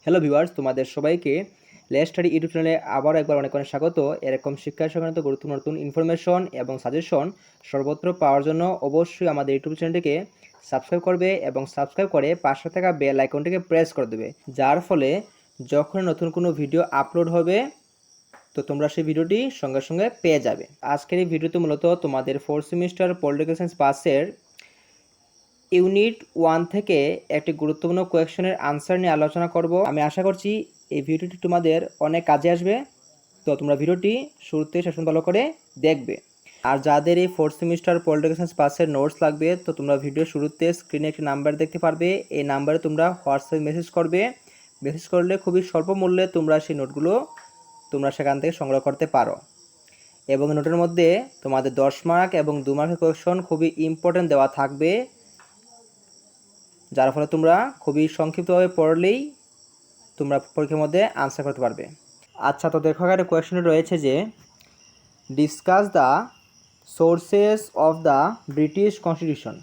Hello viewers, তোমাদের সবাইকে let's study YouTube চ্যানেলে আবার একবার অনেক অনেক স্বাগত। এরকম শিক্ষা সংক্রান্ত গুরুত্বপূর্ণ নতুন ইনফরমেশন এবং সাজেশন সর্বত্র পাওয়ার জন্য অবশ্যই আমাদের ইউটিউব চ্যানেলটিকে সাবস্ক্রাইব করবে এবং সাবস্ক্রাইব করে পাশে থাকা বেল আইকনটিকে প্রেস করে দেবে, যার ফলে যখন নতুন কোনো ভিডিও আপলোড হবে তো তোমরা সেই ভিডিওটি সঙ্গে সঙ্গে পেয়ে যাবে। আজকের এই ভিডিওতে মূলত তোমাদের 4th সেমিস্টার পলিটিক্যাল সায়েন্স পাসের ইউনিট 1 থেকে একটি গুরুত্বপূর্ণ কোয়েশ্চনের আনসার নিয়ে আলোচনা করব। আমি আশা করছি এই ভিডিওটি তোমাদের অনেক কাজে আসবে, তো তোমরা ভিডিওটি শুরুতে শেষ পর্যন্ত ভালো করে দেখবে। আর যাদের এই 4th সেমিস্টার পলিটিক্যাল সায়েন্স পাসের নোটস লাগবে, তো তোমরা ভিডিও শুরুতে স্ক্রিনে একটি নাম্বার দেখতে পারবে, এই নাম্বারে তোমরা হোয়াটসঅ্যাপে মেসেজ করবে। মেসেজ করলে খুবই স্বল্প মূল্যে তোমরা সেই নোটগুলো তোমরা সেখান থেকে সংগ্রহ করতে পারো। এবং নোটের মধ্যে তোমাদের 10 মার্ক এবং 2 মার্কের কোয়েশ্চন খুবই ইম্পর্টেন্ট দেওয়া থাকবে, যার ফলে তোমরা খুবই সংক্ষিপ্তভাবে পড়লেই তোমরা পরীক্ষার মধ্যে আনসার করতে পারবে। আচ্ছা, তো দেখো এখানে কোয়েশ্চনে রয়েছে যে discuss the sources of the British constitution.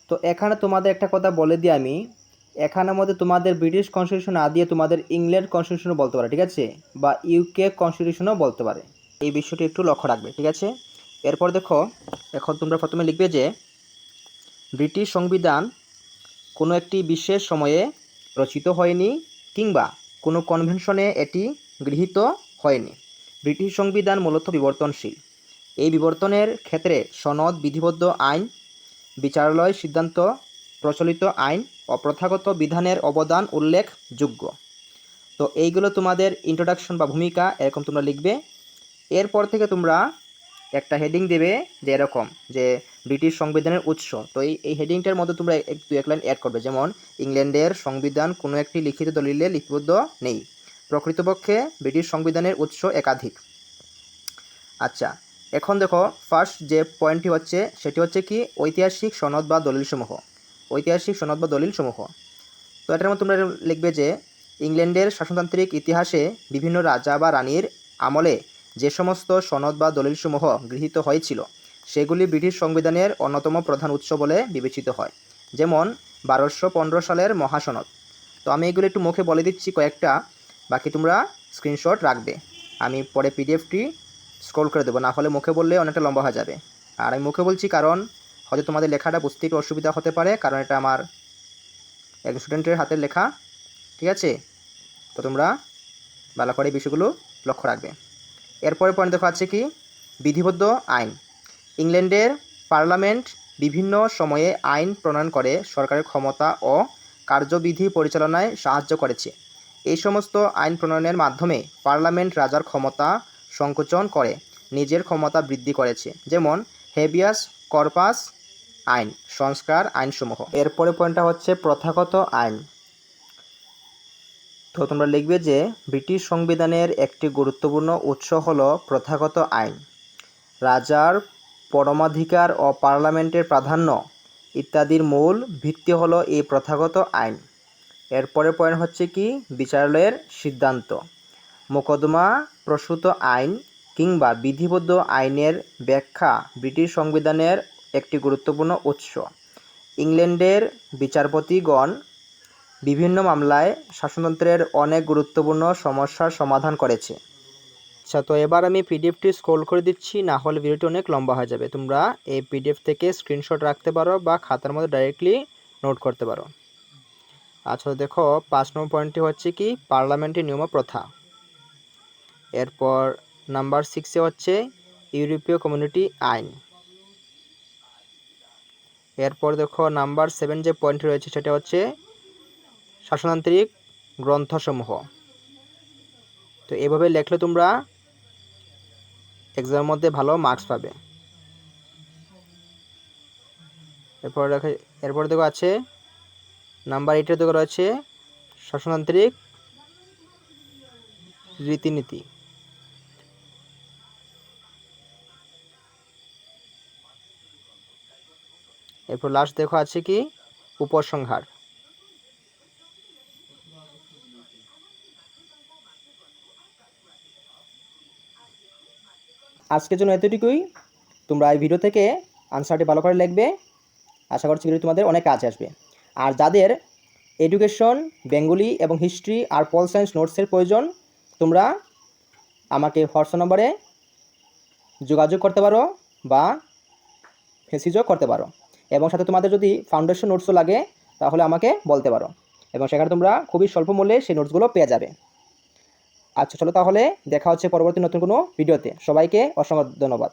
তো এখানে তোমাদের একটা কথা বলে দিই আমি, এখানের মধ্যে তোমাদের ব্রিটিশ কনস্টিটিউশন না দিয়ে তোমাদের ইংল্যান্ড কনস্টিটিউশনও বলতে পারে, ঠিক আছে, বা ইউকে কনস্টিটিউশনও বলতে পারে। এই বিষয়টি একটু লক্ষ্য রাখবে, ঠিক আছে। এরপর দেখো, এখন তোমরা প্রথমে লিখবে যে ব্রিটিশ সংবিধান কোনো একটি বিশেষ সময়ে রচিত হয়নি কিংবা কোনো কনভেনশনে এটি গৃহীত হয়নি। ব্রিটিশ সংবিধান মূলত বিবর্তনশীল। এই বিবর্তনের ক্ষেত্রে সনদ, বিধিবদ্ধ আইন, বিচারালয় সিদ্ধান্ত, প্রচলিত আইন ও প্রথাগত বিধানের অবদান উল্লেখযোগ্য। তো এইগুলো তোমাদের ইন্ট্রোডাকশন বা ভূমিকা, এরকম তোমরা লিখবে। এরপর থেকে তোমরা একটা হেডিং দেবে যে এরকম যে ব্রিটিশ সংবিধানের উৎস। তো এই হেডিংটার মধ্যে তোমরা এক লাইন অ্যাড করবে, যেমন ইংল্যান্ডের সংবিধান কোনো একটি লিখিত দলিলে লিপিবদ্ধ নেই, প্রকৃতপক্ষে ব্রিটিশ সংবিধানের উৎস একাধিক। আচ্ছা, এখন দেখো ফার্স্ট যে পয়েন্টটি হচ্ছে সেটি হচ্ছে কি ঐতিহাসিক সনদ বা দলিলসমূহ। ঐতিহাসিক সনদ বা দলিলসমূহ, তো এটার মধ্যে তোমরা লিখবে যে ইংল্যান্ডের শাসনতান্ত্রিক ইতিহাসে বিভিন্ন রাজা বা রানীর আমলে যে সমস্ত সনদ বা দলিলসমূহ গৃহীত হয়েছিল সেগুলি ব্রিটিশ সংবিধানের অন্যতম প্রধান উৎস বলে বিবেচিত হয়, যেমন 1215 সালের মহাসনদ। তো আমি এগুলো একটু মুখে বলে দিচ্ছি কয়েকটা, বাকি তোমরা স্ক্রিনশট রাখবে। আমি পরে পিডিএফটি স্ক্রল করে দেবো, না হলে মুখে বললে অনেকটা লম্বা হয়ে যাবে। আর আমি মুখে বলছি কারণ হয়তো তোমাদের লেখাটা বুঝতে একটু অসুবিধা হতে পারে, কারণ এটা আমার এক স্টুডেন্টের হাতের লেখা, ঠিক আছে। তো তোমরা ভালো করে এই বিষয়গুলো লক্ষ্য রাখবে। এরপরে পয়েন্ট দেখো আছে কি বিধিবদ্ধ আইন। ইংল্যান্ডের পার্লামেন্ট বিভিন্ন সময়ে আইন প্রণয়ন করে সরকারের ক্ষমতা ও কার্যবিধি পরিচালনায় সাহায্য করেছে। এই সমস্ত আইন প্রণয়নের মাধ্যমে পার্লামেন্ট রাজার ক্ষমতা সংকোচন করে নিজের ক্ষমতা বৃদ্ধি করেছে, যেমন হেবিয়াস কর্পাস আইন, সংস্কার আইনসমূহ। এরপরে পয়েন্টটা হচ্ছে প্রথাগত আইন। তো তোমরা লিখবে যে ব্রিটিশ সংবিধানের একটি গুরুত্বপূর্ণ উৎস হলো প্রথাগত আইন। রাজার পরমাধিকার ও পার্লামেন্টের প্রাধান্য ইত্যাদির মূল ভিত্তি হলো এই প্রথাগত আইন। এরপরে পয়েন্ট হচ্ছে কি বিচারালয়ের সিদ্ধান্ত। মোকদ্দমা প্রসূত আইন কিংবা বিধিবদ্ধ আইনের ব্যাখ্যা ব্রিটিশ সংবিধানের একটি গুরুত্বপূর্ণ উৎস। ইংল্যান্ডের বিচারপতিগণ বিভিন্ন মামলায় শাসনতন্ত্রের অনেক গুরুত্বপূর্ণ সমস্যার সমাধান করেছে। আচ্ছা, তো এবার আমি পিডিএফটি স্ক্রল করে দিচ্ছি, না হলে ভিডিওটি অনেক লম্বা হয়ে যাবে। তোমরা এই পিডিএফ থেকে স্ক্রিনশট রাখতে পারো বা খাতার মধ্যে ডাইরেক্টলি নোট করতে পারো। আচ্ছা, দেখো 5 নম্বর পয়েন্টটি হচ্ছে কি পার্লামেন্টের নিয়ম প্রথা। এরপর নাম্বার 6-এ হচ্ছে ইউরোপীয় কমিউনিটি আইন। এরপর দেখো নাম্বার 7 যে পয়েন্ট রয়েছে সেটা হচ্ছে শাসনতান্ত্রিক গ্রন্থসমূহ। তো এভাবে লেখলে তোমরা এক্সামের মধ্যে ভালো মার্কস পাবে। এরপর দেখো আছে নাম্বার 8-এর দেখো রয়েছে শাসনতান্ত্রিক রীতিনীতি। এরপর লাস্ট দেখো আছে কি উপসংহার। আজকের জন্য এতটুকুই। তোমরা এই ভিডিও থেকে আনসারটি ভালো করে লিখবে। আশা করছি ভিডিও তোমাদের অনেক কাজে আসবে। আর যাদের এডুকেশন, বেঙ্গলি এবং হিস্ট্রি আর পল সায়েন্স নোটসের প্রয়োজন, তোমরা আমাকে হোয়াটসঅ্যাপ নম্বরে যোগাযোগ করতে পারো বা মেসেজও করতে পারো। এবং সাথে তোমাদের যদি ফাউন্ডেশন নোটসও লাগে তাহলে আমাকে বলতে পারো, এবং সেখানে তোমরা খুবই স্বল্প মূল্যে সেই নোটসগুলো পেয়ে যাবে। আচ্ছা চলো তাহলে দেখা হচ্ছে পরবর্তী নতুন কোনো ভিডিওতে। সবাইকে অসংখ্য ধন্যবাদ।